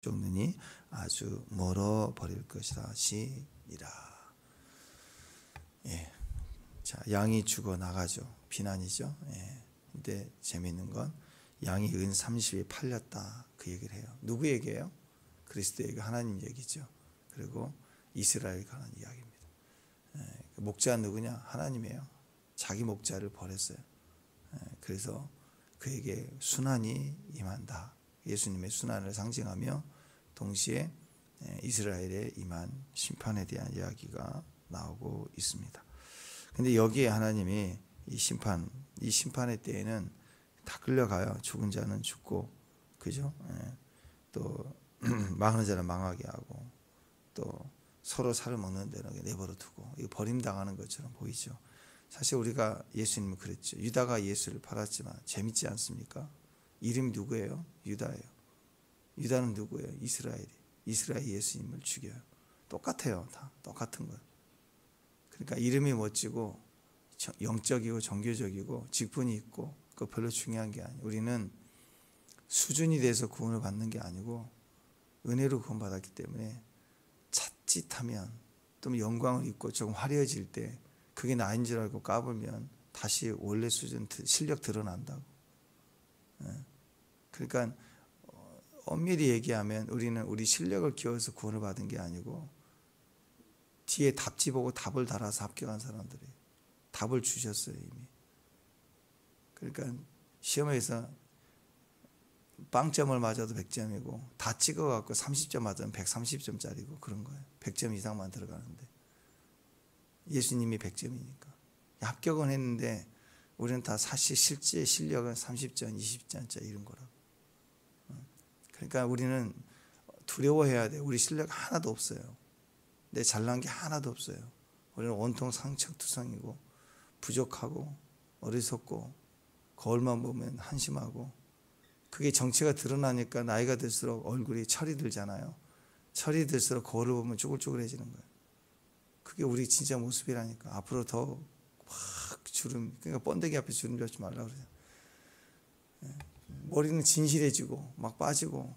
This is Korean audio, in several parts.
죽느니 아주 멀어 버릴 것이라 시니라. 예. 자, 양이 죽어 나가죠. 비난이죠. 예. 근데 재미있는 건 양이 은 30이 팔렸다 그 얘기를 해요. 누구에게요? 그리스도에게, 하나님 얘기죠. 그리고 이스라엘에 관한 이야기입니다. 예. 목자는 누구냐? 하나님이에요. 자기 목자를 버렸어요. 예. 그래서 그에게 순환이 임한다. 예수님의 순환을 상징하며 동시에 이스라엘에 임한 심판에 대한 이야기가 나오고 있습니다. 근데 여기에 하나님이 이 심판의 때에는 다 끌려가요. 죽은 자는 죽고, 그죠? 또 망하는 자는 망하게 하고, 또 서로 살을 먹는 데는 내버려 두고, 이거 버림당하는 것처럼 보이죠. 사실 우리가 예수님은 그랬죠. 유다가 예수를 팔았지만 재밌지 않습니까? 이름이 누구예요? 유다예요. 유다는 누구예요? 이스라엘이 예수님을 죽여요. 똑같아요. 다 똑같은 거예요. 그러니까 이름이 멋지고 영적이고 종교적이고 직분이 있고 그거 별로 중요한 게 아니에요. 우리는 수준이 돼서 구원을 받는 게 아니고 은혜로 구원받았기 때문에 자칫하면 또 영광을 입고 조금 화려해질 때 그게 나인 줄 알고 까불면 다시 원래 수준 실력 드러난다고. 그러니까 엄밀히 얘기하면 우리는 우리 실력을 키워서 구원을 받은 게 아니고 뒤에 답지 보고 답을 달아서 합격한 사람들이에요. 답을 주셨어요 이미. 그러니까 시험에서 빵점을 맞아도 100점이고 다 찍어갖고 30점 맞으면 130점짜리고 그런 거예요. 100점 이상만 들어가는데 예수님이 100점이니까 합격은 했는데 우리는 다 사실 실제 실력은 30점, 20점짜리 이런 거라고. 그러니까 우리는 두려워해야 돼요. 우리 실력 하나도 없어요. 내 잘난 게 하나도 없어요. 우리는 온통 상처투성이고 부족하고 어리석고 거울만 보면 한심하고 그게 정체가 드러나니까 나이가 들수록 얼굴이 철이 들잖아요. 철이 들수록 거울을 보면 쭈글쭈글해지는 거예요. 그게 우리 진짜 모습이라니까. 앞으로 더 막 주름, 그러니까 번데기 앞에 주름 잡지 말라고 그래요. 머리는 진실해지고 막 빠지고.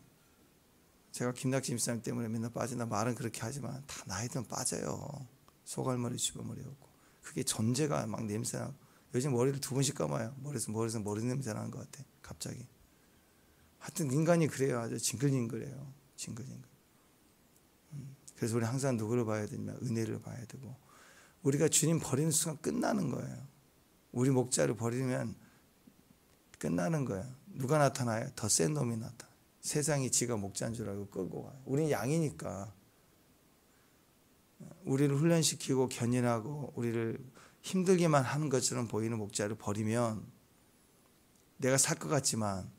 제가 김낙지 집사님 때문에 맨날 빠진다 말은 그렇게 하지만 다 나이 들면 빠져요. 소갈머리 쥐어머리였고 그게 전제가 막 냄새나고. 요즘 머리를 2번씩 감아요. 머리에서 머리 냄새 나는 것 같아 갑자기. 하여튼 인간이 그래요. 아주 징글징글해요. 징글징글. 그래서 우리 항상 누구를 봐야 되냐면 은혜를 봐야 되고, 우리가 주님 버리는 순간 끝나는 거예요. 우리 목자를 버리면 끝나는 거예요. 누가 나타나요? 더 센 놈이 나타나요. 세상이 지가 목자인 줄 알고 끌고 가요. 우리는 양이니까. 우리를 훈련시키고 견인하고 우리를 힘들게만 하는 것처럼 보이는 목자를 버리면 내가 살 것 같지만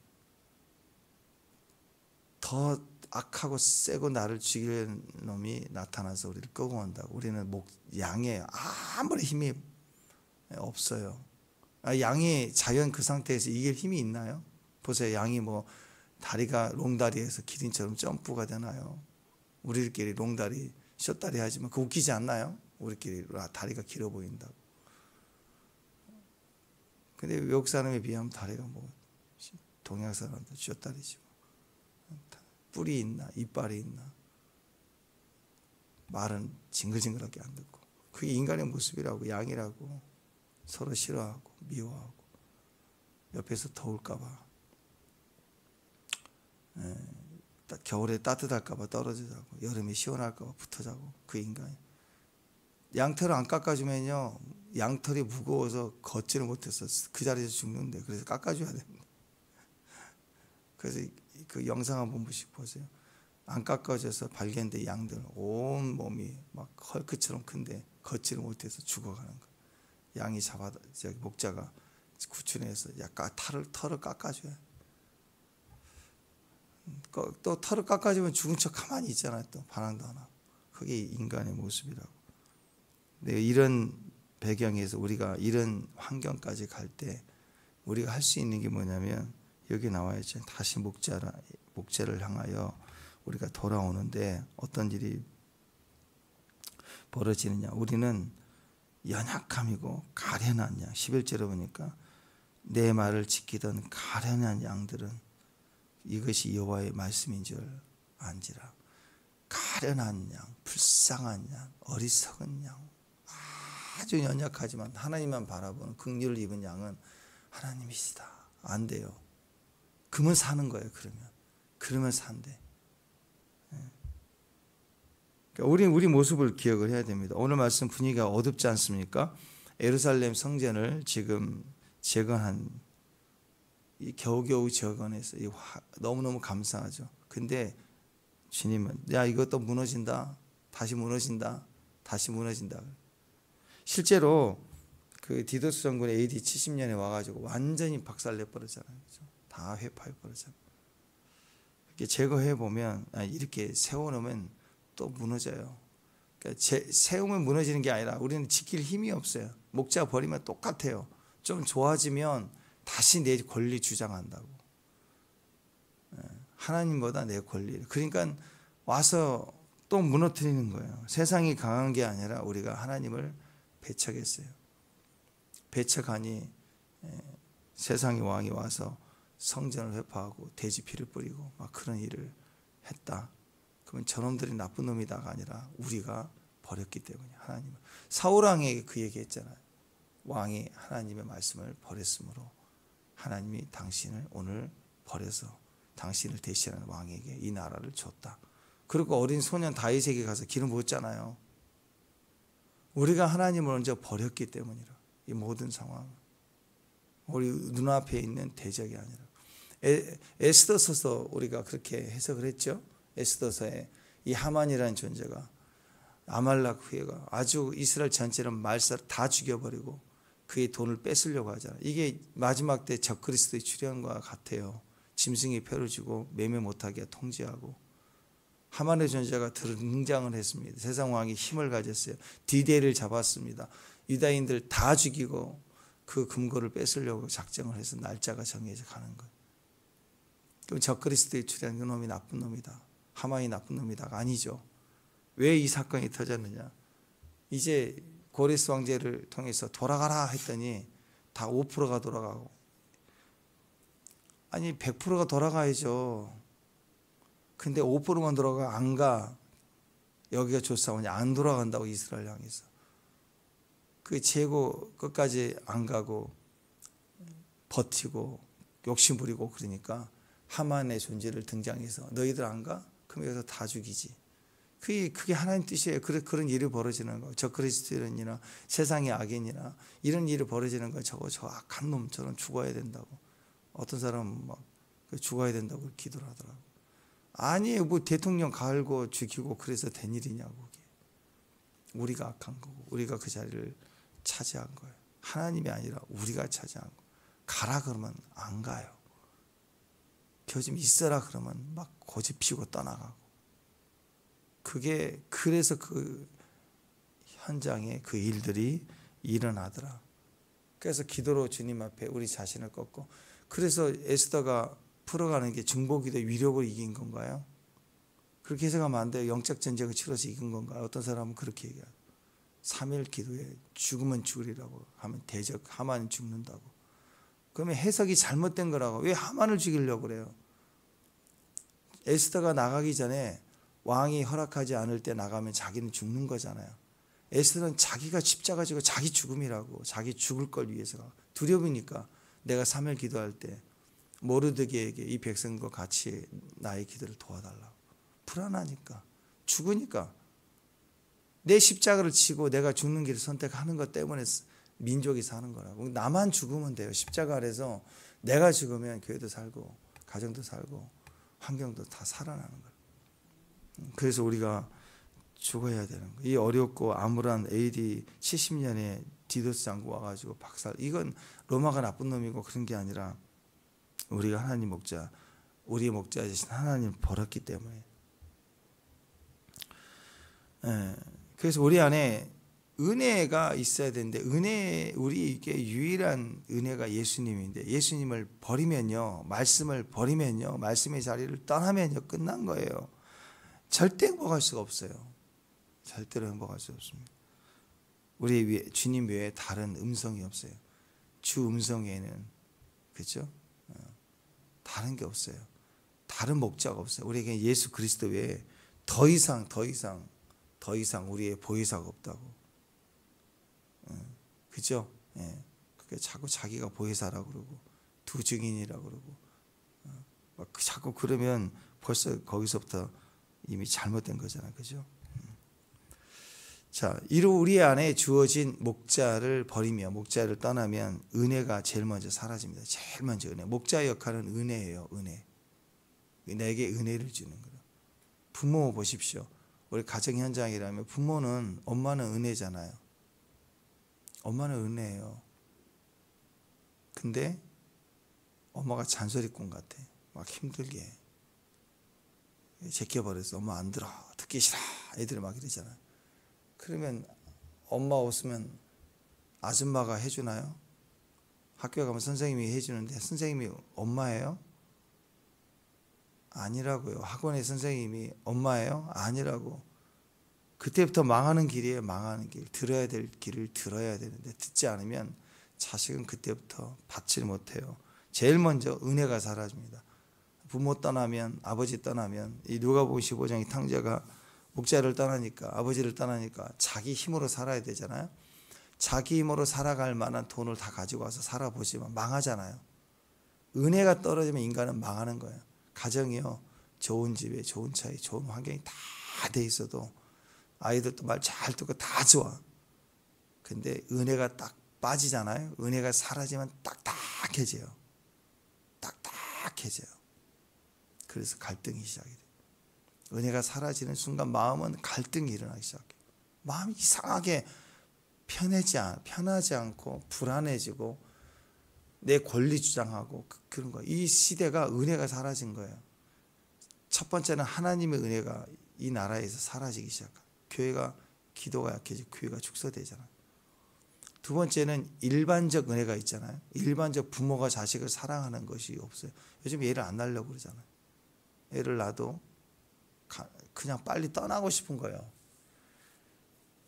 더 악하고 세고 나를 죽이는 놈이 나타나서 우리를 끌고 온다고. 우리는 양이에요. 아무리 힘이 없어요. 양이 자연 그 상태에서 이길 힘이 있나요? 보세요. 양이 뭐 다리가 롱다리에서 기린처럼 점프가 되나요? 우리들끼리 롱다리, 숏다리 하지만 그거 웃기지 않나요? 우리끼리 다리가 길어 보인다고. 근데 외국 사람에 비하면 다리가 뭐 동양 사람도 숏다리지. 뿔이 있나 이빨이 있나, 말은 징글징글하게 안 듣고. 그게 인간의 모습이라고. 양이라고. 서로 싫어하고 미워하고 옆에서 더울까 봐, 겨울에 따뜻할까 봐 떨어져 자고 여름에 시원할까 봐 붙어 자고. 그 인간이 양털을 안 깎아주면요 양털이 무거워서 걷지를 못해서 그 자리에서 죽는데, 그래서 깎아줘야 됩니다. 그래서 그 영상 한 번씩 보세요. 안 깎아져서 발견된 양들 온 몸이 막 헐크처럼 큰데 걷지를 못해서 죽어가는 거예요. 양이 목자가 구출해서 약간 털을 깎아줘요. 또 털을 깎아주면 죽은 척 가만히 있잖아요. 또 반항도 안 하고. 그게 인간의 모습이라고. 근데 이런 배경에서 우리가 이런 환경까지 갈 때 우리가 할 수 있는 게 뭐냐면 여기 나와 있죠. 다시 목자를 향하여 우리가 돌아오는데 어떤 일이 벌어지느냐. 우리는 연약함이고 가련한 양. 11절에 보니까 내 말을 지키던 가련한 양들은 이것이 여호와의 말씀인 줄 안지라. 가련한 양, 불쌍한 양, 어리석은 양, 아주 연약하지만 하나님만 바라보는 긍휼을 입은 양은 하나님이시다. 안 돼요. 그러면 사는 거예요. 그러면 산대. 그러니까 우리 모습을 기억을 해야 됩니다. 오늘 말씀 분위기가 어둡지 않습니까? 예루살렘 성전을 지금 재건한, 이 겨우겨우 재건해서 너무너무 감사하죠. 근데 주님은 야, 이것도 무너진다, 다시 무너진다, 다시 무너진다. 실제로 그 디도스 정권이 AD 70년에 와가지고 완전히 박살내 버렸잖아요. 그렇죠? 다 회파해 버렸잖아요. 이렇게 제거해 보면 이렇게 세워놓으면 또 무너져요. 그러니까 세우면 무너지는 게 아니라 우리는 지킬 힘이 없어요. 목자 버리면 똑같아요. 좀 좋아지면 다시 내 권리 주장한다고. 하나님보다 내 권리. 그러니까 와서 또 무너뜨리는 거예요. 세상이 강한 게 아니라 우리가 하나님을 배척했어요. 배척하니 세상의 왕이 와서 성전을 회파하고 돼지 피를 뿌리고 막 그런 일을 했다. 그러면 저놈들이 나쁜 놈이다가 아니라 우리가 버렸기 때문에 하나님을. 사울 왕에게 그 얘기했잖아요. 왕이 하나님의 말씀을 버렸으므로 하나님이 당신을 오늘 버려서 당신을 대신하는 왕에게 이 나라를 줬다. 그리고 어린 소년 다윗에게 가서 기름 부었잖아요. 우리가 하나님을 먼저 버렸기 때문이라. 이 모든 상황, 우리 눈앞에 있는 대적이 아니라. 에스더서서 우리가 그렇게 해석을 했죠. 에스더서에 이 하만이라는 존재가 아말렉 후예가 아주 이스라엘 전체를 말살을 다 죽여버리고 그의 돈을 뺏으려고 하잖아요. 이게 마지막 때 적그리스도의 출현과 같아요. 짐승이 표를 주고 매매 못하게 통제하고. 하만의 존재가 등장을 했습니다. 세상 왕이 힘을 가졌어요. 디데이를 잡았습니다. 유다인들 다 죽이고 그 금고를 뺏으려고 작정을 해서 날짜가 정해져 가는 거예요. 그럼 적그리스도의 출현, 그 놈이 나쁜 놈이다, 하만이 나쁜 놈이다가 아니죠. 왜 이 사건이 터졌느냐? 이제 고레스 왕제를 통해서 돌아가라 했더니 다 5%가 돌아가고, 아니 100%가 돌아가야죠. 근데 5%만 돌아가 안 가. 여기가 조사오냐 안 돌아간다고 이스라엘 향해서. 그 재고 끝까지 안 가고 버티고 욕심 부리고 그러니까 하만의 존재를 등장해서 너희들 안 가? 그럼 여기서 다 죽이지. 그게 하나님 뜻이에요. 그런 일이 벌어지는 거. 적그리스도인이나 세상의 악인이나 이런 일이 벌어지는 거. 저 악한 놈처럼 죽어야 된다고. 어떤 사람은 막 죽어야 된다고 기도를 하더라고. 아니에요. 뭐 대통령 갈고 죽이고 그래서 된 일이냐고. 그게. 우리가 악한 거고 우리가 그 자리를 차지한 거예요. 하나님이 아니라 우리가 차지한 거. 가라 그러면 안 가요. 겨 좀 있어라 그러면 막 고집 피우고 떠나가고. 그래서 그 현장에 그 일들이 일어나더라. 그래서 기도로 주님 앞에 우리 자신을 꺾고. 그래서 에스더가 풀어가는 게 중보기도 위력을 이긴 건가요? 그렇게 해석하면 안 돼요. 영적 전쟁을 치러서 이긴 건가요? 어떤 사람은 그렇게 얘기해요. 3일 기도에 죽으면 죽으리라고 하면 대적 하만이 죽는다고. 그러면 해석이 잘못된 거라고. 왜 하만을 죽이려고 그래요? 에스더가 나가기 전에 왕이 허락하지 않을 때 나가면 자기는 죽는 거잖아요. 에스더는 자기가 십자가 지고 자기 죽음이라고. 자기 죽을 걸 위해서. 두려우니까 내가 3일 기도할 때 모르드게에게 이 백성과 같이 나의 기도를 도와달라고. 불안하니까. 죽으니까. 내 십자가를 지고 내가 죽는 길을 선택하는 것 때문에 민족이 사는 거라고. 나만 죽으면 돼요. 십자가 아래서 내가 죽으면 교회도 살고 가정도 살고 환경도 다 살아나는 거예요. 그래서 우리가 죽어야 되는 거예요. 이 어렵고 암울한 AD 70년에 디도스 장군 와가지고 박살. 이건 로마가 나쁜 놈이고 그런 게 아니라 우리가 하나님 목자, 우리의 목자 대신 하나님을 버렸기 때문에. 그래서 우리 안에 은혜가 있어야 되는데 우리에게 유일한 은혜가 예수님인데 예수님을 버리면요, 말씀을 버리면요, 말씀의 자리를 떠나면요 끝난 거예요. 절대 행복할 수가 없어요. 절대로 행복할 수 없습니다. 우리 주님 외에 다른 음성이 없어요. 주 음성에는 그렇죠? 다른 게 없어요. 다른 목자가 없어요. 우리에게 예수 그리스도 외에 더 이상 우리의 보혜사가 없다고. 그죠? 예. 그게 자꾸 자기가 보혜사라고 그러고 두 증인이라고 그러고 막 자꾸 그러면 벌써 거기서부터 이미 잘못된 거잖아요. 그죠? 자, 이로 우리 안에 주어진 목자를 버리며 목자를 떠나면 은혜가 제일 먼저 사라집니다. 제일 먼저 은혜. 목자의 역할은 은혜예요. 은혜. 내게 은혜를 주는 거예요. 부모 보십시오. 우리 가정 현장이라면 부모는 엄마는 은혜잖아요. 엄마는 은혜예요. 근데 엄마가 잔소리꾼 같아. 막 힘들게 제껴버려서 엄마 안 들어. 듣기 싫어. 애들이 막 이러잖아요. 그러면 엄마 없으면 아줌마가 해주나요? 학교에 가면 선생님이 해주는데 선생님이 엄마예요? 아니라고요. 학원의 선생님이 엄마예요? 아니라고. 그때부터 망하는 길이에요. 망하는 길. 들어야 될 길을 들어야 되는데 듣지 않으면 자식은 그때부터 받지 못해요. 제일 먼저 은혜가 사라집니다. 부모 떠나면, 아버지 떠나면, 이 누가복음 15장의 탕자가 목자를 떠나니까, 아버지를 떠나니까 자기 힘으로 살아야 되잖아요. 자기 힘으로 살아갈 만한 돈을 다 가지고 와서 살아보지만 망하잖아요. 은혜가 떨어지면 인간은 망하는 거예요. 가정이요, 좋은 집에 좋은 차에 좋은 환경이 다 돼 있어도 아이들도 말 잘 듣고 다 좋아. 근데 은혜가 딱 빠지잖아요. 은혜가 사라지면 딱딱해져요. 딱딱해져요. 그래서 갈등이 시작이 돼요. 은혜가 사라지는 순간 마음은 갈등이 일어나기 시작해요. 마음이 이상하게 편하지 않고 불안해지고 내 권리 주장하고 그런 거예요. 이 시대가 은혜가 사라진 거예요. 첫 번째는 하나님의 은혜가 이 나라에서 사라지기 시작해요. 교회가 기도가 약해지고 교회가 축소되잖아요. 두 번째는 일반적 은혜가 있잖아요. 일반적 부모가 자식을 사랑하는 것이 없어요. 요즘 애를 안 낳으려고 그러잖아요. 애를 낳아도 그냥 빨리 떠나고 싶은 거예요.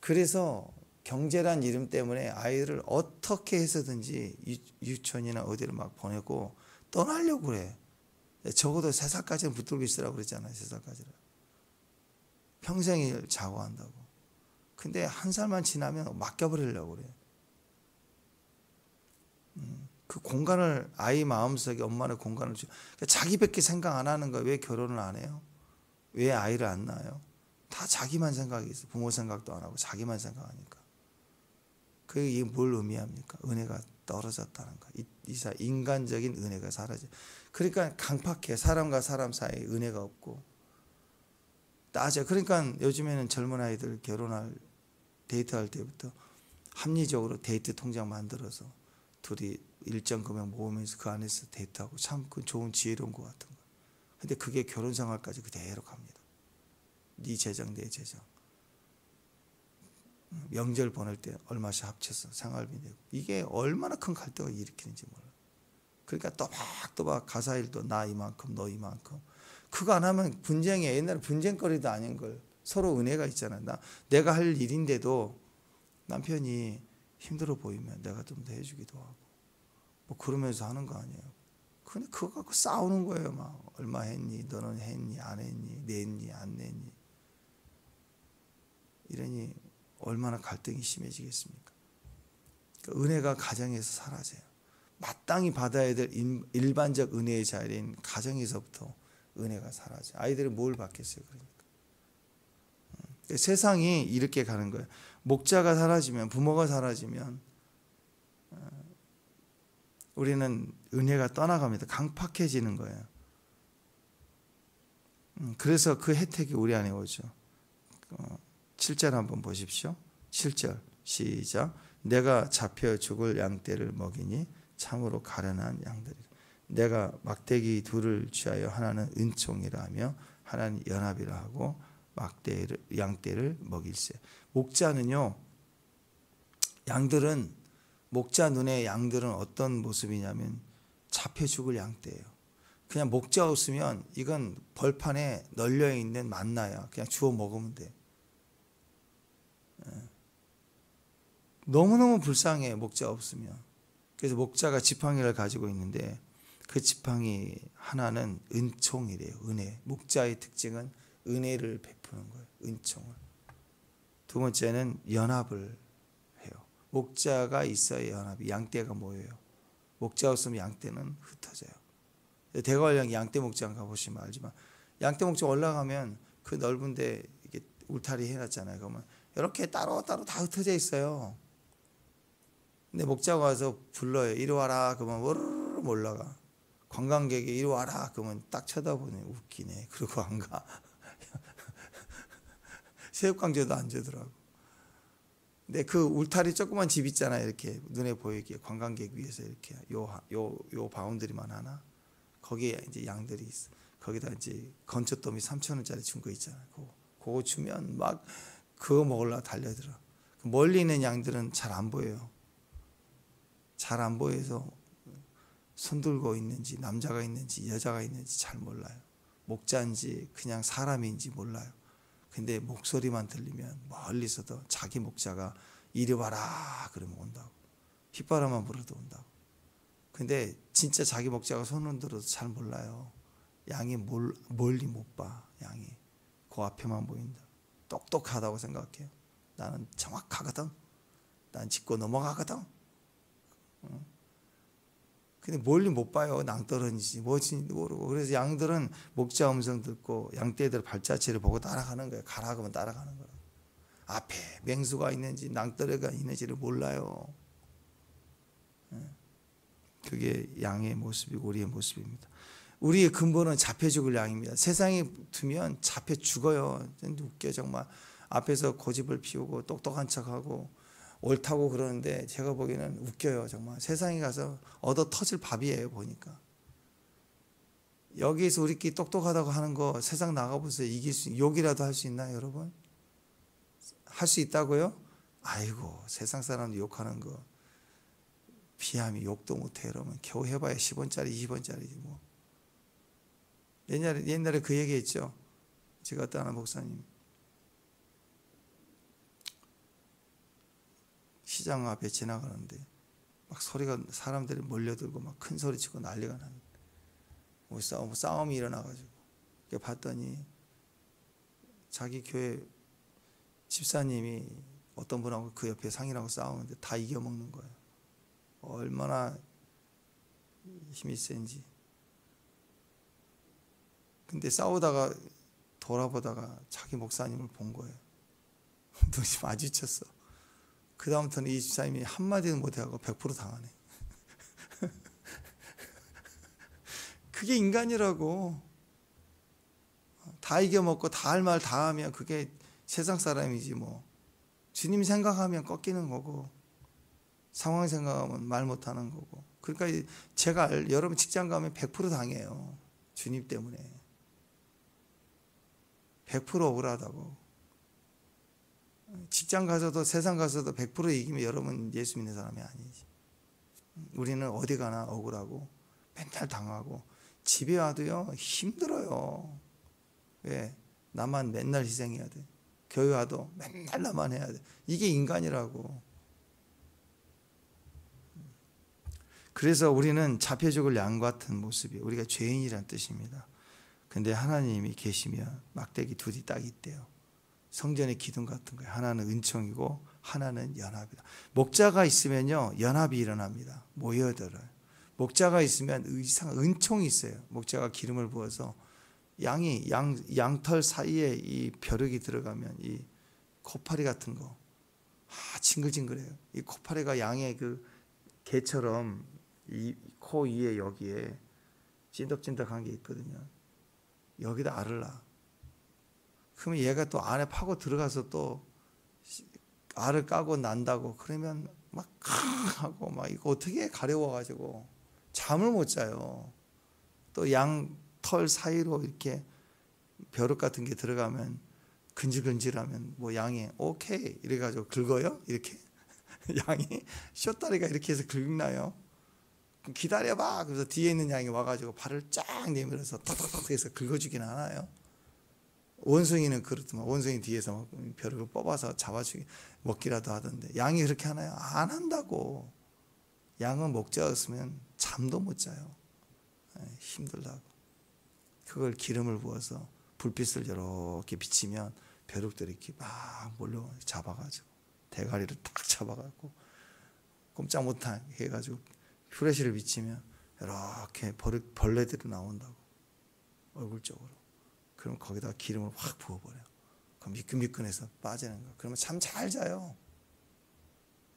그래서 경제란 이름 때문에 아이를 어떻게 해서든지 유치원이나 어디를 막 보내고 떠나려고 그래. 적어도 3살까지는 붙들고 있으라고 그랬잖아요. 3살까지는. 평생을 자고한다고. 근데 1살만 지나면 맡겨버리려고 그래. 그 공간을 아이 마음속에 엄마는 공간을 줘. 그러니까 자기밖에 생각 안 하는 거야. 왜 결혼을 안 해요? 왜 아이를 안 낳아요? 다 자기만 생각이 있어. 부모 생각도 안 하고 자기만 생각하니까. 그게 뭘 의미합니까? 은혜가 떨어졌다는 거. 인간적인 은혜가 사라져. 그러니까 강팍해. 사람과 사람 사이에 은혜가 없고 따져. 그러니까 요즘에는 젊은 아이들 결혼할 데이트할 때부터 합리적으로 데이트 통장 만들어서 둘이 일정 금액 모으면서 그 안에서 데이트하고 참 그 좋은 지혜로운 것 같은 거예요. 근데 그게 결혼 생활까지 그대로 갑니다. 네 재정 내 재정. 명절 보낼 때 얼마씩 합쳐서 생활비 내고. 이게 얼마나 큰 갈등을 일으키는지 몰라요. 그러니까 또박또박 가사일도 나 이만큼 너 이만큼. 그거 안 하면 분쟁이에요. 옛날에 분쟁거리도 아닌 걸. 서로 은혜가 있잖아요. 내가 할 일인데도 남편이 힘들어 보이면 내가 좀 더 해주기도 하고 뭐 그러면서 하는 거 아니에요. 근데 그거 갖고 싸우는 거예요. 막 얼마 했니? 너는 했니? 안 했니? 냈니? 안 냈니? 이러니 얼마나 갈등이 심해지겠습니까? 그러니까 은혜가 가정에서 사라져요. 마땅히 받아야 될 일반적 은혜의 자리인 가정에서부터 은혜가 사라져요. 아이들은 뭘 받겠어요? 그러니까. 세상이 이렇게 가는 거예요. 목자가 사라지면, 부모가 사라지면 우리는 은혜가 떠나갑니다. 강팍해지는 거예요. 그래서 그 혜택이 우리 안에 오죠. 7절 한번 보십시오. 7절 시작. 내가 잡혀 죽을 양떼를 먹이니 참으로 가련한 양들이라. 내가 막대기 둘을 취하여 하나는 은총이라 하며 하나는 연합이라 하고 양떼를 먹일세. 목자는요, 양들은 목자 눈에 양들은 어떤 모습이냐면 잡혀 죽을 양떼예요. 그냥 목자 없으면 이건 벌판에 널려 있는 만나야. 그냥 주워 먹으면 돼. 너무너무 불쌍해 목자 없으면. 그래서 목자가 지팡이를 가지고 있는데 그 지팡이 하나는 은총이래요. 은혜. 목자의 특징은 은혜를 베푸는 거예요. 은총을. 두 번째는 연합을 해요. 목자가 있어야 연합이. 양떼가 모여요. 목자 없으면 양떼는 흩어져요. 대관령 양떼 목장 가보시면 알지만 양떼 목장 올라가면 그 넓은데 이게 울타리 해놨잖아요. 그러면 이렇게 따로따로 다 흩어져 있어요. 근데 목자가 와서 불러요. 이리 와라. 그러면 워르르 올라가. 관광객이 이리 와라. 그러면 딱 쳐다보네. 웃기네. 그러고 안 가. 새우깡제도 안 주더라고. 근데 그 울타리 조그만 집 있잖아요. 이렇게 눈에 보이게 관광객 위에서 이렇게 요 바운드리만 하나. 거기에 이제 양들이 있어. 거기다 이제 건초더미 3,000원짜리 준 거 있잖아요. 그거 주면 막 그거 먹으려고 달려들어. 멀리 있는 양들은 잘 안 보여요. 잘 안 보여서 손 들고 있는지 남자가 있는지 여자가 있는지 잘 몰라요. 목자인지 그냥 사람인지 몰라요. 근데 목소리만 들리면 멀리서도 자기 목자가 이리 와라 그러면 온다고. 휘바람만 불어도 온다고. 근데 진짜 자기 목자가 손 흔들어도 잘 몰라요. 양이 멀리 못 봐. 양이 그 앞에만 보인다. 똑똑하다고 생각해요. 나는 정확하거든. 난 짚고 넘어가거든. 근데 멀리 못 봐요. 낭떠러지인지 뭐지 모르고. 그래서 양들은 목자 음성 듣고 양떼들 발자취를 보고 따라가는 거예요. 가라 그러면 따라가는 거예요. 앞에 맹수가 있는지 낭떠러지가 있는지를 몰라요. 그게 양의 모습이고 우리의 모습입니다. 우리의 근본은 잡혀 죽을 양입니다. 세상에 두면 잡혀 죽어요. 웃겨 정말. 앞에서 고집을 피우고 똑똑한 척하고 옳다고 그러는데 제가 보기에는 웃겨요. 정말 세상에 가서 얻어 터질 밥이에요. 보니까. 여기서 우리끼리 똑똑하다고 하는 거 세상 나가보세요. 이길 수 욕이라도 할 수 있나요? 여러분? 할 수 있다고요? 아이고 세상 사람들 욕하는 거 비하면 욕도 못해. 여러분 겨우 해봐야 10원짜리 20원짜리지 뭐. 옛날에 그 얘기했죠. 제가 어떤 하나 목사님 시장 앞에 지나가는데 막 소리가 사람들이 몰려들고 막 큰 소리 치고 난리가 나는 뭐 싸움이 일어나가지고 봤더니 자기 교회 집사님이 어떤 분하고 그 옆에 상인하고 싸우는데 다 이겨먹는 거예요. 얼마나 힘이 센지. 근데 싸우다가 돌아보다가 자기 목사님을 본 거예요. 눈이 마주쳤어. 그 다음부터는 이 집사님이 한마디도 못해가고 100% 당하네. 그게 인간이라고. 다 이겨먹고 다 할 말 다 하면 그게 세상 사람이지 뭐. 주님 생각하면 꺾이는 거고 상황 생각하면 말 못하는 거고. 그러니까 제가 여러분 직장 가면 100% 당해요. 주님 때문에. 100% 억울하다고. 직장 가서도 세상 가서도 100% 이기면 여러분 예수 믿는 사람이 아니지. 우리는 어디 가나 억울하고 맨날 당하고 집에 와도요 힘들어요. 왜? 나만 맨날 희생해야 돼. 교회 와도 맨날 나만 해야 돼. 이게 인간이라고. 그래서 우리는 잡혀 죽을 양 같은 모습이 우리가 죄인이란 뜻입니다. 근데 하나님이 계시면 막대기 둘이 딱 있대요. 성전의 기둥 같은 거예요. 하나는 은총이고 하나는 연합이다. 목자가 있으면요 연합이 일어납니다. 모여들어요. 목자가 있으면 은총이 있어요. 목자가 기름을 부어서 양이 양털 사이에 이 벼룩이 들어가면 이 코파리 같은 거 징글징글해요. 이 코파리가 양의 그 개처럼 이 코 위에 여기에 찐득찐득한 게 있거든요. 여기다 알을 낳아. 그러면 얘가 또 안에 파고 들어가서 또 알을 까고 난다고 그러면 막 하고 막 이거 어떻게 가려워가지고 잠을 못 자요. 또 양 털 사이로 이렇게 벼룩 같은 게 들어가면 근질근질하면 뭐 양이 오케이 이래가지고 긁어요 이렇게 양이 쇼다리가 이렇게 해서 긁나요? 기다려봐. 그래서 뒤에 있는 양이 와가지고 발을 쫙 내밀어서 탁탁탁 해서 긁어주긴 하나요? 원숭이는 그렇더만 원숭이 뒤에서 벼룩을 뽑아서 잡아주기 먹기라도 하던데 양이 그렇게 하나요? 안 한다고. 양은 목자 없으면 잠도 못 자요. 힘들다고. 그걸 기름을 부어서 불빛을 이렇게 비치면 벼룩들이 이렇게 막 몰려 잡아가지고 대가리를 딱 잡아가지고 꼼짝 못하게 해가지고 후레쉬를 비치면 이렇게 벌레들이 나온다고, 얼굴 쪽으로. 그럼 거기다 기름을 확 부어버려. 그럼 미끈미끈해서 빠지는 거야. 그러면 잠 잘 자요.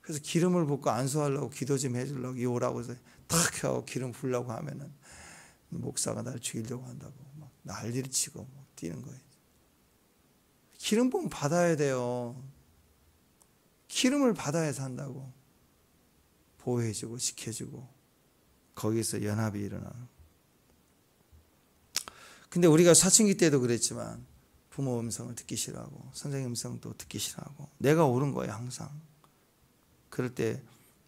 그래서 기름을 붓고 안수하려고 기도 좀 해주려고 이 오라고 해서 탁 하고 기름 부으려고 하면은 목사가 날 죽이려고 한다고 막 난리를 치고 막 뛰는 거예요. 기름 부음 받아야 돼요. 기름을 받아야 산다고. 보호해주고 지켜주고 거기서 연합이 일어나는. 근데 우리가 사춘기 때도 그랬지만 부모 음성을 듣기 싫어하고 선생님 음성도 듣기 싫어하고 내가 옳은 거예요 항상. 그럴 때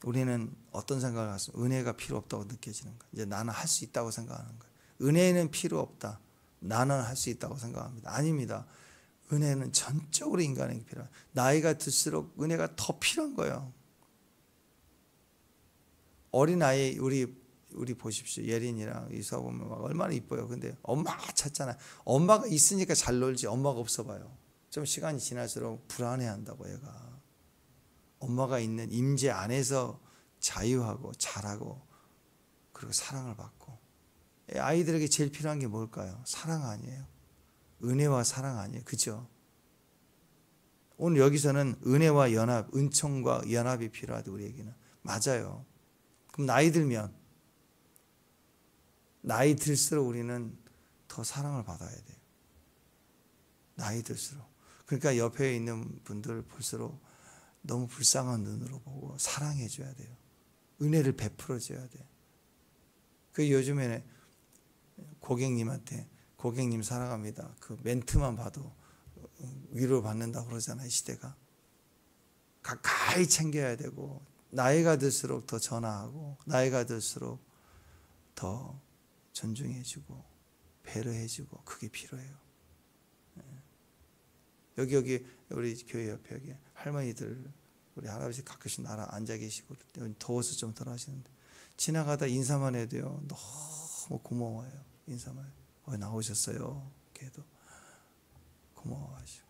우리는 어떤 생각을 하죠? 은혜가 필요 없다고 느껴지는 거예요. 이제 나는 할 수 있다고 생각하는 거예요. 은혜는 필요 없다. 나는 할 수 있다고 생각합니다. 아닙니다. 은혜는 전적으로 인간에게 필요해요. 나이가 들수록 은혜가 더 필요한 거예요. 어린아이 우리 보십시오. 예린이랑 이사 보면 막 얼마나 이뻐요. 근데 엄마가 찾잖아요. 엄마가 있으니까 잘 놀지 엄마가 없어 봐요. 좀 시간이 지날수록 불안해한다고 얘가. 엄마가 있는 임재 안에서 자유하고 잘하고 그리고 사랑을 받고. 아이들에게 제일 필요한 게 뭘까요? 사랑 아니에요? 은혜와 사랑 아니에요? 그죠? 오늘 여기서는 은혜와 연합, 은총과 연합이 필요하다 우리에게는. 맞아요. 그럼 나이 들면 나이 들수록 우리는 더 사랑을 받아야 돼요. 나이 들수록. 그러니까 옆에 있는 분들 볼수록 너무 불쌍한 눈으로 보고 사랑해 줘야 돼요. 은혜를 베풀어 줘야 돼요. 그 요즘에는 고객님한테 고객님 사랑합니다. 그 멘트만 봐도 위로를 받는다고 그러잖아요. 이 시대가. 가까이 챙겨야 되고 나이가 들수록 더 전화하고 나이가 들수록 더 존중해주고 배려해주고 그게 필요해요. 여기 우리 교회 옆에 여기 할머니들 우리 할아버지 가끔씩 앉아 계시고 더워서 좀 덜 하시는데 지나가다 인사만 해도요 너무 고마워요. 인사만 나오셨어요. 걔도 고마워하시고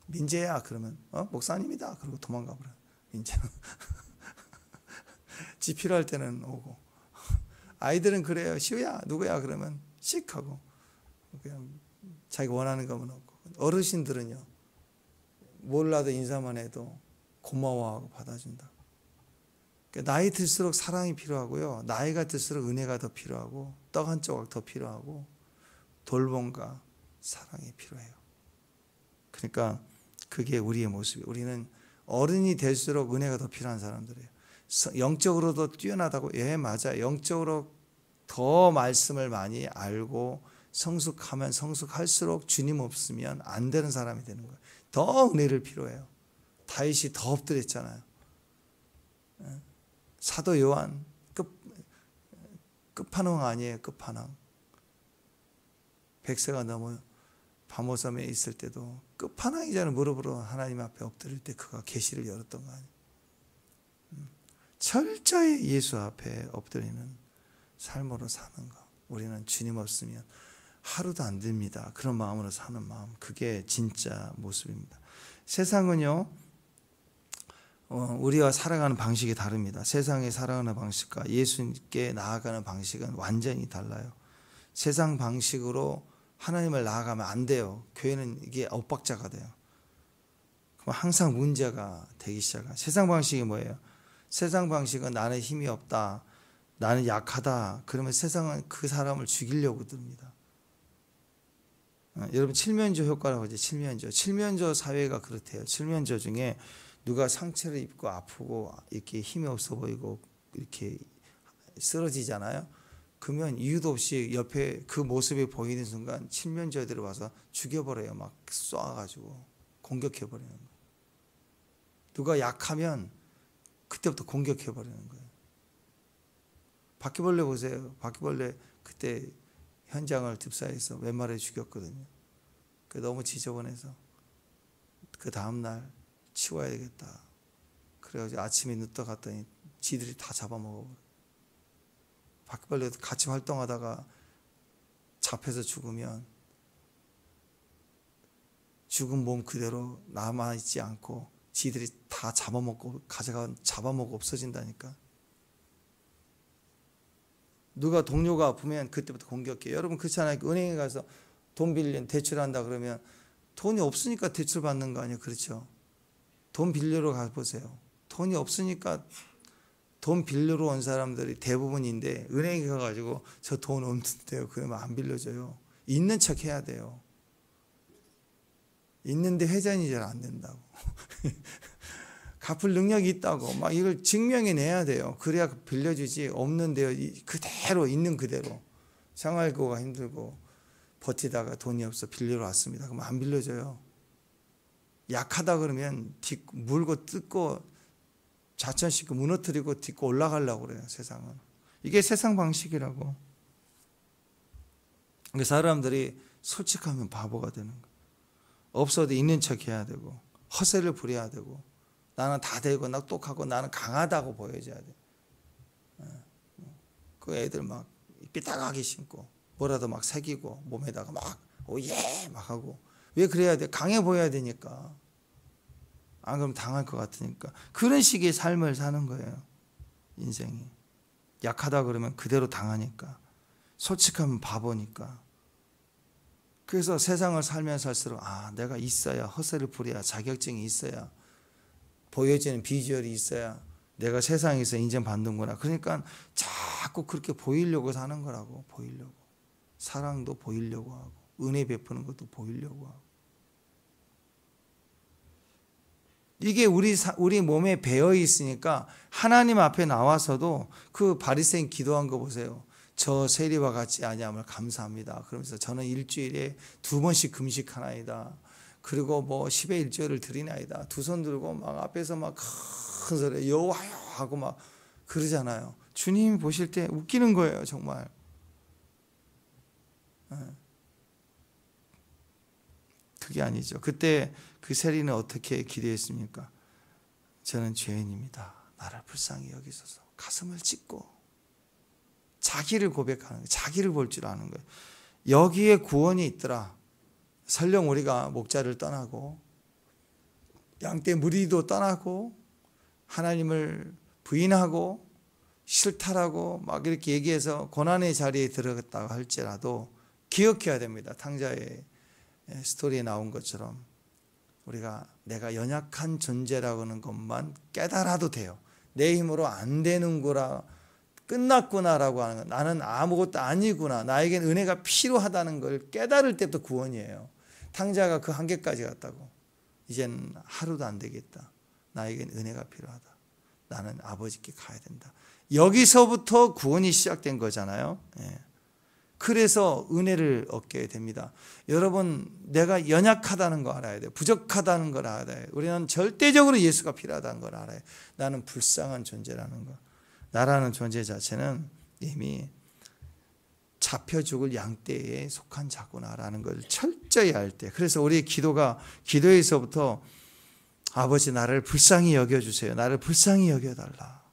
민재야 그러면 목사님이다 그러고 도망가 버려. 민재는 지 필요할 때는 오고. 아이들은 그래요. 시우야 누구야 그러면 씩 하고 그냥 자기가 원하는 것만 없고. 어르신들은요 몰라도 인사만 해도 고마워하고 받아준다. 그러니까 나이 들수록 사랑이 필요하고요. 나이가 들수록 은혜가 더 필요하고 떡 한 조각 더 필요하고 돌봄과 사랑이 필요해요. 그러니까 그게 우리의 모습이에요. 우리는 어른이 될수록 은혜가 더 필요한 사람들이에요. 영적으로도 뛰어나다고. 예, 맞아. 영적으로 더 말씀을 많이 알고 성숙하면 성숙할수록 주님 없으면 안 되는 사람이 되는 거예요. 더 은혜를 필요해요. 다윗이 더 엎드렸잖아요. 사도 요한 끝판왕 아니에요. 끝판왕. 100세가 넘어 바모섬에 있을 때도 끝판왕이잖아요. 무릎으로 하나님 앞에 엎드릴 때 그가 계시를 열었던 거 아니에요. 철저히 예수 앞에 엎드리는 삶으로 사는 거. 우리는 주님 없으면 하루도 안 됩니다. 그런 마음으로 사는 마음. 그게 진짜 모습입니다. 세상은요. 우리와 살아가는 방식이 다릅니다. 세상에 살아가는 방식과 예수님께 나아가는 방식은 완전히 달라요. 세상 방식으로 하나님을 나아가면 안 돼요. 교회는 이게 엇박자가 돼요. 그럼 항상 문제가 되기 시작해요. 세상 방식이 뭐예요? 세상 방식은 나는 힘이 없다. 나는 약하다. 그러면 세상은 그 사람을 죽이려고 듭니다. 여러분 칠면조 효과라고 하죠. 칠면조 사회가 그렇대요. 칠면조 중에 누가 상처를 입고 아프고 이렇게 힘이 없어 보이고 이렇게 쓰러지잖아요. 그러면 이유도 없이 옆에 그 모습이 보이는 순간 칠면조들이 와서 죽여버려요. 막 쏴가지고 공격해버리는 거예요. 누가 약하면 그때부터 공격해버리는 거예요. 바퀴벌레 보세요. 바퀴벌레 그때 현장을 듭사해서 몇 마리 죽였거든요. 너무 지저분해서 그 다음날 치워야 되겠다. 그래가지고 아침에 늦다 갔더니 지들이 다 잡아먹어버려요. 바퀴벌레도 같이 활동하다가 잡혀서 죽으면 죽은 몸 그대로 남아있지 않고 지들이 다 잡아먹고 없어진다니까. 누가 동료가 아프면 그때부터 공격해. 여러분 그렇잖아요. 은행에 가서 돈 빌린 대출한다 그러면 돈이 없으니까 대출 받는 거 아니에요. 그렇죠? 돈 빌리러 가보세요. 돈이 없으니까 돈 빌리러 온 사람들이 대부분인데 은행에 가가지고 저 돈 없는데요. 그러면 안 빌려줘요. 있는 척 해야 돼요. 있는데 회전이 잘 안 된다고. 갚을 능력이 있다고 막 이걸 증명해내야 돼요. 그래야 빌려주지. 없는데요. 그대로 있는 그대로 생활고가 힘들고 버티다가 돈이 없어 빌리러 왔습니다. 그럼 안 빌려줘요. 약하다 그러면 물고 뜯고 자천시키고 무너뜨리고 딛고 올라가려고 그래요. 세상은. 이게 세상 방식이라고. 그러니까 사람들이 솔직하면 바보가 되는 거예요. 없어도 있는 척 해야 되고 허세를 부려야 되고 나는 다 되고 나 똑하고 나는 강하다고 보여줘야 돼. 그 애들 막 삐딱하게 신고 뭐라도 막 새기고 몸에다가 막 오예 막 하고 왜 그래야 돼? 강해 보여야 되니까. 안 그러면 당할 것 같으니까. 그런 식의 삶을 사는 거예요. 인생이. 약하다 그러면 그대로 당하니까. 솔직하면 바보니까. 그래서 세상을 살면 살수록 내가 있어야 허세를 부려야 자격증이 있어야 보여지는 비주얼이 있어야 내가 세상에서 인정받는구나. 그러니까 자꾸 그렇게 보이려고 사는 거라고. 보이려고. 사랑도 보이려고 하고 은혜 베푸는 것도 보이려고 하고. 이게 우리 몸에 배어 있으니까 하나님 앞에 나와서도 그 바리새인 기도한 거 보세요. 저 세리와 같이 아니함을 감사합니다. 그러면서 저는 일주일에 2번씩 금식하나이다. 그리고 뭐 10의 1조를 드리나이다. 두 손 들고 막 앞에서 막 큰 소리 여호와여 하고 막 그러잖아요. 주님이 보실 때 웃기는 거예요. 정말. 그게 아니죠. 그때 그 세리는 어떻게 기도했습니까? 저는 죄인입니다. 나를 불쌍히 여기소서. 가슴을 찢고 자기를 고백하는 거예요. 자기를 볼 줄 아는 거예요. 여기에 구원이 있더라. 설령 우리가 목자를 떠나고 양떼 무리도 떠나고 하나님을 부인하고 실탈하고 막 이렇게 얘기해서 고난의 자리에 들어갔다고 할지라도 기억해야 됩니다. 탕자의 스토리에 나온 것처럼 우리가 내가 연약한 존재라고 하는 것만 깨달아도 돼요. 내 힘으로 안 되는구나, 끝났구나라고 하는 것, 나는 아무것도 아니구나, 나에겐 은혜가 필요하다는 걸 깨달을 때부터 구원이에요. 탕자가 그 한계까지 갔다고. 이젠 하루도 안 되겠다. 나에겐 은혜가 필요하다. 나는 아버지께 가야 된다. 여기서부터 구원이 시작된 거잖아요. 그래서 은혜를 얻게 됩니다. 여러분, 내가 연약하다는 거 알아야 돼요. 부족하다는 걸 알아야 돼요. 우리는 절대적으로 예수가 필요하다는 걸 알아요. 나는 불쌍한 존재라는 거. 나라는 존재 자체는 이미 잡혀 죽을 양떼에 속한 자구나라는 걸 철저히 알 때. 그래서 우리의 기도에서부터 아버지 나를 불쌍히 여겨주세요. 나를 불쌍히 여겨달라.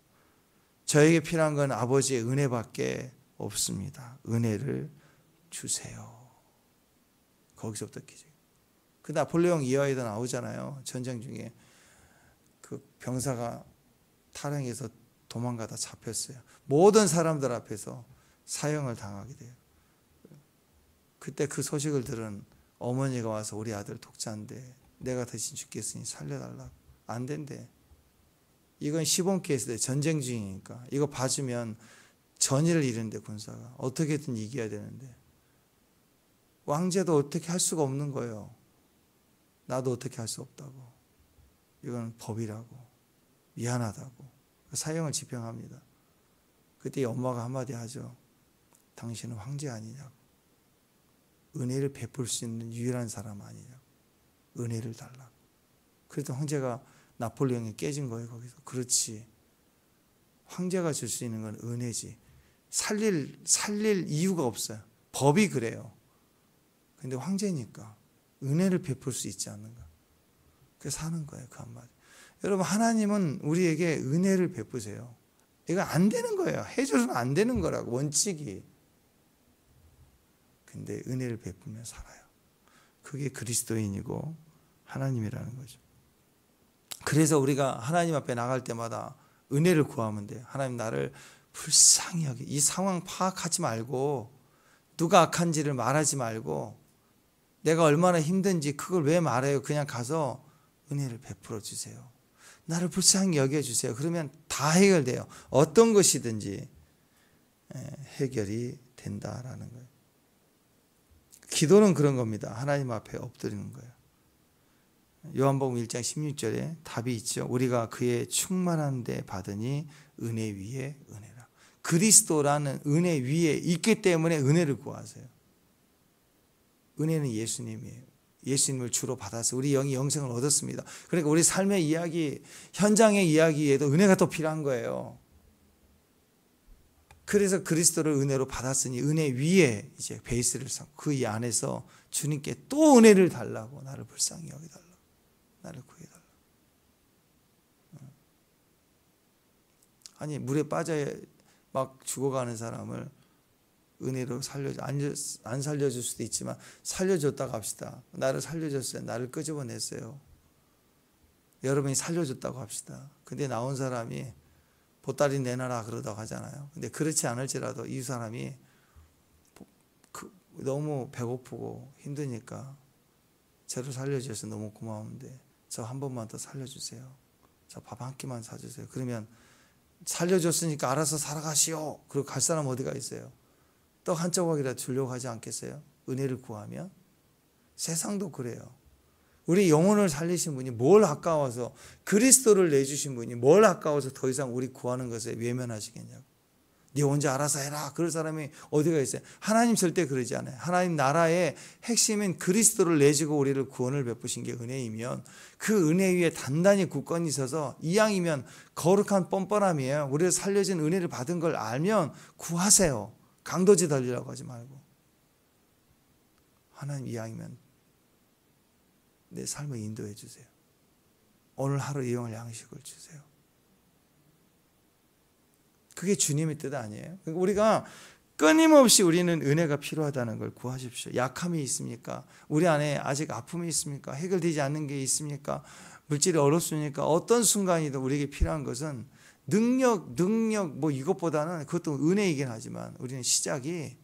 저에게 필요한 건 아버지의 은혜밖에 없습니다. 은혜를 주세요. 거기서부터 기죠. 그 나폴레옹 이하에도 나오잖아요. 전쟁 중에 그 병사가 탈영해서 도망가다 잡혔어요. 모든 사람들 앞에서 사형을 당하게 돼요. 그때 그 소식을 들은 어머니가 와서 우리 아들 독자인데 내가 대신 죽겠으니 살려달라고. 안 된대. 이건 시범 케이스인데 전쟁 중이니까 이거 봐주면 전의를 잃은데 군사가 어떻게든 이겨야 되는데 왕제도 어떻게 할 수가 없는 거예요. 나도 어떻게 할 수 없다고. 이건 법이라고. 미안하다고. 사형을 집행합니다. 그때 엄마가 한마디 하죠. 당신은 황제 아니냐고. 은혜를 베풀 수 있는 유일한 사람 아니냐고. 은혜를 달라고. 그래도 황제가 나폴레옹이 깨진 거예요. 거기서. 그렇지. 황제가 줄 수 있는 건 은혜지. 살릴 이유가 없어요. 법이 그래요. 근데 황제니까 은혜를 베풀 수 있지 않는가. 그래서 하는 거예요. 그 한마디. 여러분, 하나님은 우리에게 은혜를 베푸세요. 이거 안 되는 거예요. 해줘서는 안 되는 거라고, 원칙이. 근데 은혜를 베풀며 살아요. 그게 그리스도인이고 하나님이라는 거죠. 그래서 우리가 하나님 앞에 나갈 때마다 은혜를 구하면 돼요. 하나님, 나를 불쌍히 여기, 이 상황 파악하지 말고, 누가 악한지를 말하지 말고, 내가 얼마나 힘든지 그걸 왜 말해요? 그냥 가서 은혜를 베풀어 주세요. 나를 불쌍히 여겨주세요. 그러면 다 해결돼요. 어떤 것이든지 해결이 된다라는 거예요. 기도는 그런 겁니다. 하나님 앞에 엎드리는 거예요. 요한복음 1장 16절에 답이 있죠. 우리가 그의 충만한 데 받으니 은혜 위에 은혜라. 그리스도라는 은혜 위에 있기 때문에 은혜를 구하세요. 은혜는 예수님이에요. 예수님을 주로 받아서 우리 영이 영생을 얻었습니다. 그러니까 우리 삶의 이야기, 현장의 이야기에도 은혜가 또 필요한 거예요. 그래서 그리스도를 은혜로 받았으니 은혜 위에 이제 베이스를 쌓고 그 이 안에서 주님께 또 은혜를 달라고, 나를 불쌍히 여기달라고, 나를 구해달라고. 아니, 물에 빠져 막 죽어가는 사람을 은혜로 안 살려줄 수도 있지만 살려줬다고 합시다. 나를 살려줬어요. 나를 끄집어냈어요. 여러분이 살려줬다고 합시다. 근데 나온 사람이 보따리 내놔라 그러다고 하잖아요. 근데 그렇지 않을지라도 이 사람이 너무 배고프고 힘드니까 저를 살려주셔서 너무 고마운데 저 한 번만 더 살려주세요. 저 밥 한 끼만 사주세요. 그러면 살려줬으니까 알아서 살아가시오. 그리고 갈 사람 어디가 있어요? 떡 한 조각이라도 주려고 하지 않겠어요? 은혜를 구하면. 세상도 그래요. 우리 영혼을 살리신 분이 뭘 아까워서, 그리스도를 내주신 분이 뭘 아까워서 더 이상 우리 구하는 것에 외면하시겠냐고. 네 혼자 알아서 해라. 그럴 사람이 어디가 있어요? 하나님 절대 그러지 않아요. 하나님 나라의 핵심인 그리스도를 내주고 우리를 구원을 베푸신 게 은혜이면 그 은혜 위에 단단히 굳건히 서서, 이왕이면 거룩한 뻔뻔함이에요. 우리를 살려준 은혜를 받은 걸 알면 구하세요. 강도지 달리라고 하지 말고. 하나님, 이왕이면 내 삶을 인도해 주세요. 오늘 하루 이용할 양식을 주세요. 그게 주님의 뜻 아니에요? 우리가 끊임없이 우리는 은혜가 필요하다는 걸 구하십시오. 약함이 있습니까? 우리 안에 아직 아픔이 있습니까? 해결되지 않는 게 있습니까? 물질이 어렵습니까? 어떤 순간이든 우리에게 필요한 것은 능력 뭐 이것보다는, 그것도 은혜이긴 하지만 우리는 시작이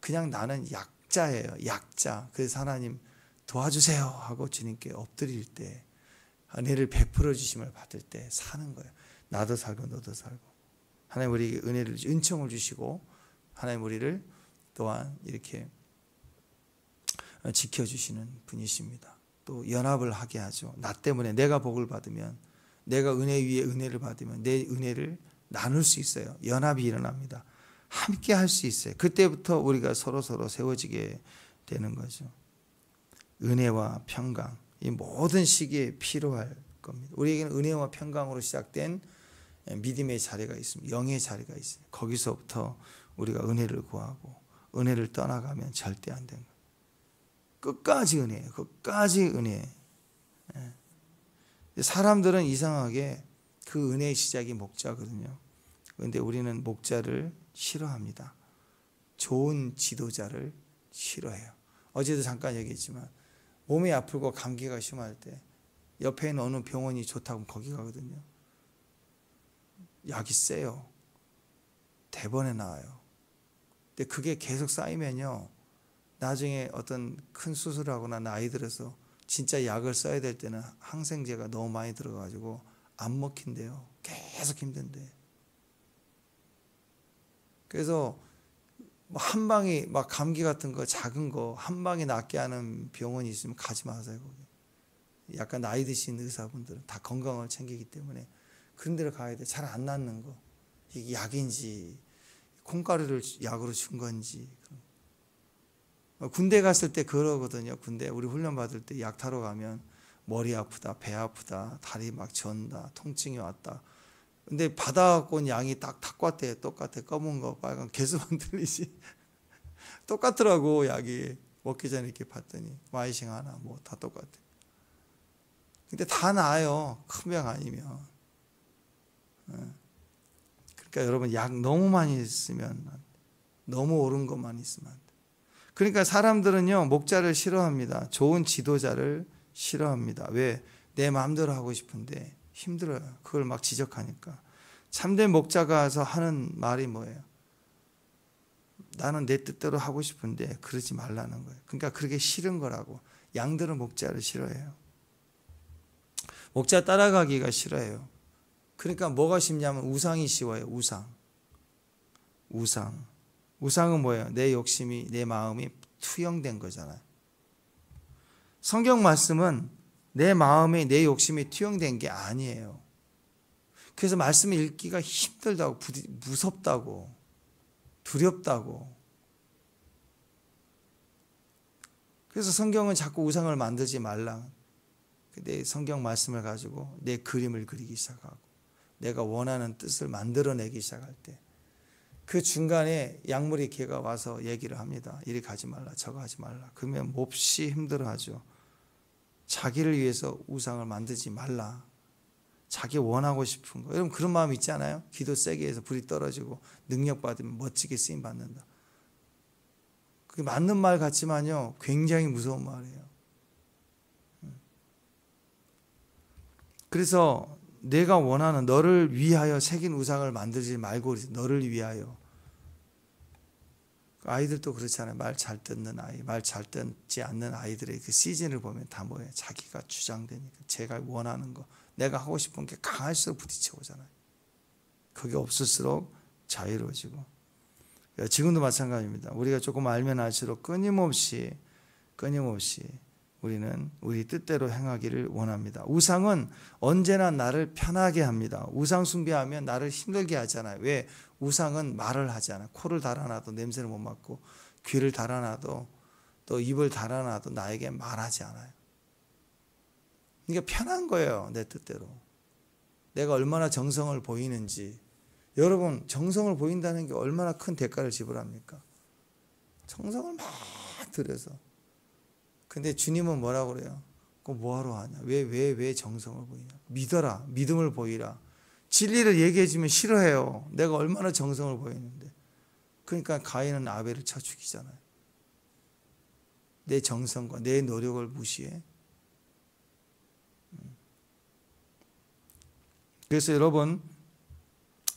그냥 나는 약자예요. 약자. 그래서 하나님 도와주세요 하고 주님께 엎드릴 때, 은혜를 베풀어 주심을 받을 때 사는 거예요. 나도 살고 너도 살고. 하나님 우리에게 은혜를, 은총을 주시고 하나님 우리를 또한 이렇게 지켜주시는 분이십니다. 또 연합을 하게 하죠. 나 때문에 내가 복을 받으면, 내가 은혜 위에 은혜를 받으면 내 은혜를 나눌 수 있어요. 연합이 일어납니다. 함께 할 수 있어요. 그때부터 우리가 서로 세워지게 되는 거죠. 은혜와 평강, 이 모든 시기에 필요할 겁니다. 우리에게는 은혜와 평강으로 시작된 믿음의 자리가 있습니다. 영의 자리가 있어요. 거기서부터 우리가 은혜를 구하고 은혜를 떠나가면 절대 안 되는 거예요. 끝까지 은혜예요. 끝까지 은혜. 사람들은 이상하게 그 은혜의 시작이 목자거든요. 그런데 우리는 목자를 싫어합니다. 좋은 지도자를 싫어해요. 어제도 잠깐 얘기했지만 몸이 아프고 감기가 심할 때 옆에 있는 어느 병원이 좋다고 거기 가거든요. 약이 세요. 대번에 나와요. 근데 그게 계속 쌓이면요, 나중에 어떤 큰 수술을 하거나 나이 들어서 진짜 약을 써야 될 때는 항생제가 너무 많이 들어가지고 안 먹힌대요. 계속 힘든데. 그래서 한 방이, 막 감기 같은 거 작은 거 한 방에 낫게 하는 병원이 있으면 가지 마세요. 거기. 약간 나이 드신 의사분들은 다 건강을 챙기기 때문에 그런 데를 가야 돼. 잘 안 낫는 거. 이게 약인지 콩가루를 약으로 준 건지. 군대 갔을 때 그러거든요. 군대 우리 훈련 받을 때 약 타러 가면 머리 아프다, 배 아프다, 다리 막 전다, 통증이 왔다. 근데 받아갖고 온 양이 딱 탁과대 똑같아. 검은 거 빨간 개수만 틀리지. 똑같더라고. 약이 먹기 전에 이렇게 봤더니 마이싱 하나 뭐 다 똑같아. 근데 다 나아요. 큰 병 아니면. 그러니까 여러분 약 너무 많이 쓰면 안 돼. 너무 옳은 것만 있으면 안 돼. 그러니까 사람들은요 목자를 싫어합니다. 좋은 지도자를 싫어합니다. 왜? 내 마음대로 하고 싶은데 힘들어요. 그걸 막 지적하니까. 참된 목자가 와서 하는 말이 뭐예요? 나는 내 뜻대로 하고 싶은데 그러지 말라는 거예요. 그러니까 그렇게 싫은 거라고. 양들은 목자를 싫어해요. 목자 따라가기가 싫어해요. 그러니까 뭐가 쉽냐면 우상이 쉬워요. 우상은 뭐예요? 내 욕심이, 내 마음이 투영된 거잖아요. 성경 말씀은 내 마음이, 내 욕심이 투영된 게 아니에요. 그래서 말씀을 읽기가 힘들다고, 무섭다고, 두렵다고. 그래서 성경은 자꾸 우상을 만들지 말라. 내 성경 말씀을 가지고 내 그림을 그리기 시작하고 내가 원하는 뜻을 만들어내기 시작할 때 그 중간에 약물의 개가 와서 얘기를 합니다. 이리 가지 말라, 저거 하지 말라. 그러면 몹시 힘들어하죠. 자기를 위해서 우상을 만들지 말라. 자기 원하고 싶은 거. 여러분 그런 마음 있지 않아요? 기도 세게 해서 불이 떨어지고 능력 받으면 멋지게 쓰임 받는다. 그게 맞는 말 같지만요 굉장히 무서운 말이에요. 그래서 내가 원하는 너를 위하여 새긴 우상을 만들지 말고 너를 위하여. 아이들도 그렇잖아요. 말 잘 듣는 아이, 말 잘 듣지 않는 아이들의 그 시즌을 보면 다 뭐예요? 자기가 주장되니까 제가 원하는 거, 내가 하고 싶은 게 강할수록 부딪혀 오잖아요. 그게 없을수록 자유로워지고. 지금도 마찬가지입니다. 우리가 조금 알면 알수록 끊임없이 우리는 우리 뜻대로 행하기를 원합니다. 우상은 언제나 나를 편하게 합니다. 우상 숭배하면 나를 힘들게 하잖아요. 왜? 우상은 말을 하잖아요. 코를 달아놔도 냄새를 못 맡고 귀를 달아놔도 또 입을 달아놔도 나에게 말하지 않아요. 그러니까 편한 거예요. 내 뜻대로. 내가 얼마나 정성을 보이는지. 여러분 정성을 보인다는 게 얼마나 큰 대가를 지불합니까? 정성을 막 들여서. 근데 주님은 뭐라고 그래요? 그거 뭐하러 하냐? 왜 정성을 보이냐? 믿어라. 믿음을 보이라. 진리를 얘기해 주면 싫어해요. 내가 얼마나 정성을 보이는데. 그러니까 가인은 아벨을 쳐 죽이잖아요. 내 정성과 내 노력을 무시해. 그래서 여러분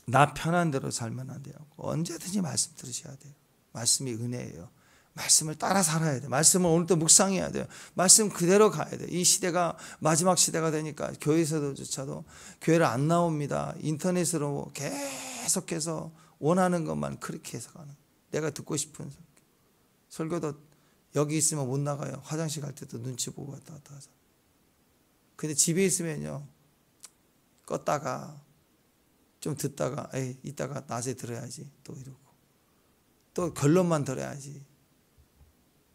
나 편한 대로 살면 안 돼요. 언제든지 말씀 들으셔야 돼요. 말씀이 은혜예요. 말씀을 따라 살아야 돼요. 말씀을 오늘도 묵상해야 돼요. 말씀 그대로 가야 돼요. 이 시대가 마지막 시대가 되니까 교회에서조차도 교회를 안 나옵니다. 인터넷으로 계속해서 원하는 것만 그렇게 해서 가는. 내가 듣고 싶은 설교도 여기 있으면 못 나가요. 화장실 갈 때도 눈치 보고 왔다 갔다 하죠. 근데 집에 있으면요. 껐다가 좀 듣다가 이따가 낮에 들어야지 또 이러고 또 결론만 들어야지.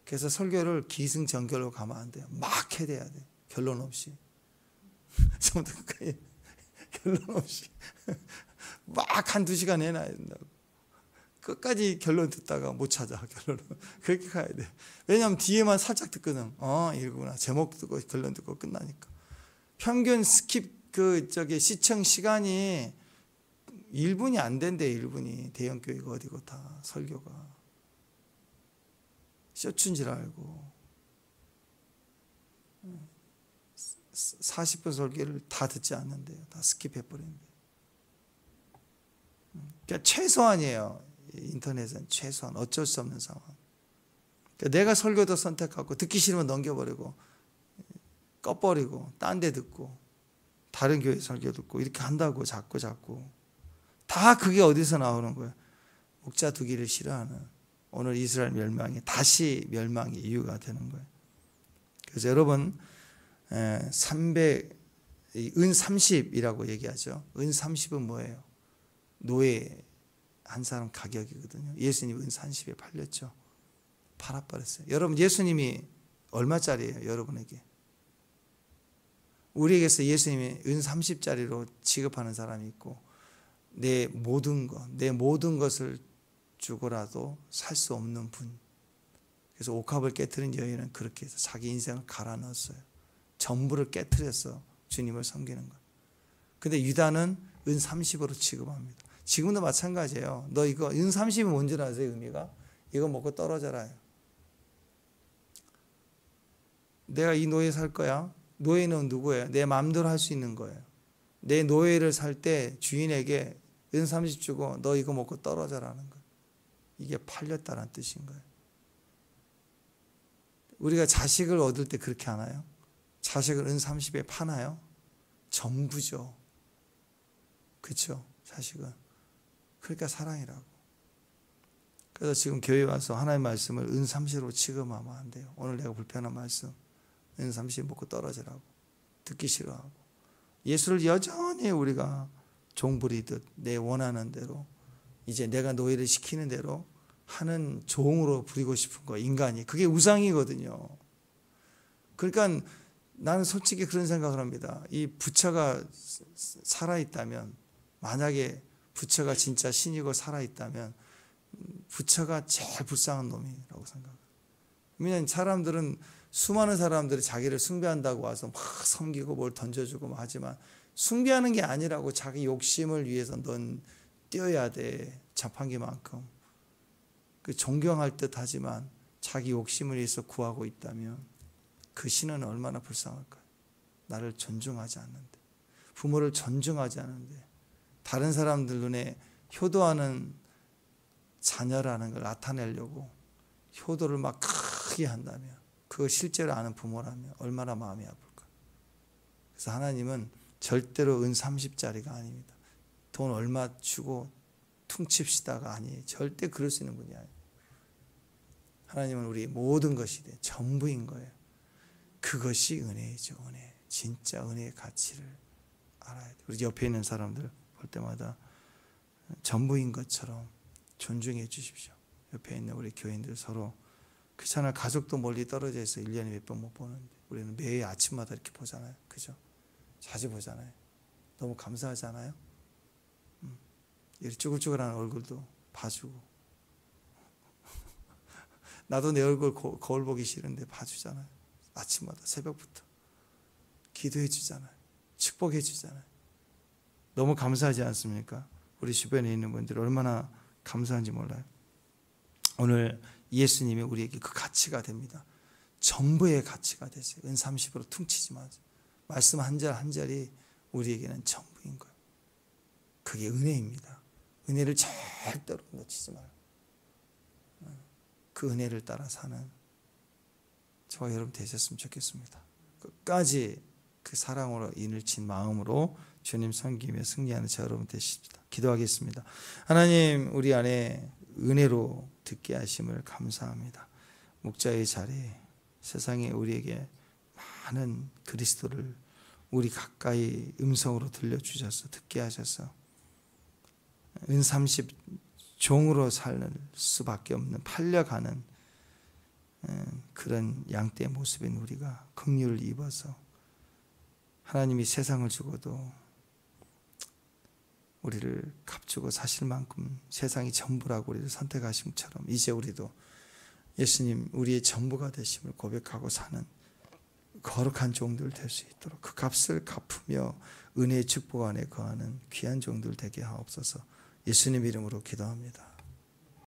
그래서 설교를 기승전결로 가면 안 돼요. 막 해대야 돼. 결론 없이. 처음부터 끝까지 결론 없이 막 한두 시간 해놔야 된다고. 끝까지 결론 듣다가 못 찾아 결론을. 그렇게 가야 돼. 왜냐하면 뒤에만 살짝 듣거든. 이러구나. 제목 듣고 결론 듣고 끝나니까. 평균 스킵 시청 시간이 1분이 안 된대. 1분이 대형교회가 어디고 다 설교가. 쇼츠인 줄 알고 40분 설교를 다 듣지 않는데요. 다 스킵해버린대요. 그러니까 최소한이에요. 인터넷은 최소한 어쩔 수 없는 상황. 그러니까 내가 설교도 선택하고 듣기 싫으면 넘겨버리고 꺼버리고 딴 데 듣고 다른 교회 설교 듣고 이렇게 한다고 자꾸 다 그게 어디서 나오는 거예요? 목자 두기를 싫어하는 오늘 이스라엘 멸망이 다시 멸망의 이유가 되는 거예요. 그래서 여러분 은 30이라고 얘기하죠. 은 30은 뭐예요? 노예 한 사람 가격이거든요. 예수님 은 30에 팔렸죠. 팔아버렸어요. 여러분 예수님이 얼마짜리예요? 여러분에게. 우리에게서 예수님이 은 30짜리로 취급하는 사람이 있고 내 모든 것을 주고라도 살 수 없는 분. 그래서 옥합을 깨트린 여인은 그렇게 해서 자기 인생을 갈아 넣었어요. 전부를 깨트려서 주님을 섬기는 것. 근데 유다는 은 30으로 취급합니다. 지금도 마찬가지예요. 너 이거 은 30이 뭔지 아세요? 의미가? 이거 먹고 떨어져라. 내가 이 노예 살 거야. 노예는 누구예요? 내 마음대로 할 수 있는 거예요. 내 노예를 살 때 주인에게 은 30 주고 너 이거 먹고 떨어져라는 거예요. 이게 팔렸다는 뜻인 거예요. 우리가 자식을 얻을 때 그렇게 하나요? 자식을 은 30에 파나요? 전부죠. 그렇죠? 자식은. 그러니까 사랑이라고. 그래서 지금 교회 와서 하나님의 말씀을 은 30으로 취급하면 안 돼요. 오늘 내가 불편한 말씀 은 30 먹고 떨어지라고. 듣기 싫어하고. 예수를 여전히 우리가 종부리듯 내 원하는 대로 이제 내가 노예를 시키는 대로 하는 종으로 부리고 싶은 거 인간이. 그게 우상이거든요. 그러니까 나는 솔직히 그런 생각을 합니다. 이 부처가 살아있다면, 만약에 부처가 진짜 신이고 살아있다면 부처가 제일 불쌍한 놈이라고 생각해요. 왜냐하면 사람들은, 수많은 사람들이 자기를 숭배한다고 와서 막 섬기고 뭘 던져주고 막 하지만 숭배하는 게 아니라고. 자기 욕심을 위해서 넌 뛰어야 돼. 자판기만큼. 그 존경할 듯 하지만 자기 욕심을 위해서 구하고 있다면 그 신은 얼마나 불쌍할까요? 나를 존중하지 않는데, 부모를 존중하지 않는데, 다른 사람들 눈에 효도하는 자녀라는 걸 나타내려고 효도를 막 크게 한다면, 그걸 실제로 아는 부모라면 얼마나 마음이 아플까. 그래서 하나님은 절대로 은 30짜리가 아닙니다. 돈 얼마 주고 퉁칩시다가 아니에요. 절대 그럴 수 있는 분이 아니에요. 하나님은 우리 모든 것이 돼. 전부인 거예요. 그것이 은혜이죠. 은혜. 진짜 은혜의 가치를 알아야 돼요. 우리 옆에 있는 사람들 볼 때마다 전부인 것처럼 존중해 주십시오. 옆에 있는 우리 교인들 서로. 그렇잖아요. 가족도 멀리 떨어져 있어 1년에 몇 번 못 보는데 우리는 매일 아침마다 이렇게 보잖아요. 그죠? 자주 보잖아요. 너무 감사하잖아요. 이렇게 쭈글쭈글한 얼굴도 봐주고. 나도 내 얼굴 거울 보기 싫은데 봐주잖아요. 아침마다 새벽부터 기도해 주잖아요. 축복해 주잖아요. 너무 감사하지 않습니까? 우리 주변에 있는 분들 얼마나 감사한지 몰라요. 오늘 예수님이 우리에게 그 가치가 됩니다. 전부의 가치가 되세요. 은 30으로 퉁치지 마세요. 말씀 한 절 한 절이 우리에게는 전부인 거예요. 그게 은혜입니다. 은혜를 절대로 놓치지 말아요. 그 은혜를 따라 사는 저와 여러분 되셨으면 좋겠습니다. 끝까지 그 사랑으로 인을 친 마음으로 주님 섬기며 승리하는 저 여러분 되십시다. 기도하겠습니다. 하나님, 우리 안에 은혜로 듣게 하심을 감사합니다. 목자의 자리에 세상에 우리에게 많은 그리스도를 우리 가까이 음성으로 들려주셔서 듣게 하셔서 은 30 종으로 살 수밖에 없는, 팔려가는 그런 양떼의 모습인 우리가 긍휼을 입어서 하나님이 세상을 주고도 우리를 값주고 사실 만큼 세상이 전부라고 우리를 선택하심처럼 이제 우리도 예수님 우리의 전부가 되심을 고백하고 사는 거룩한 종들 될 수 있도록 그 값을 갚으며 은혜의 축복 안에 거하는 귀한 종들 되게 하옵소서. 예수님 이름으로 기도합니다.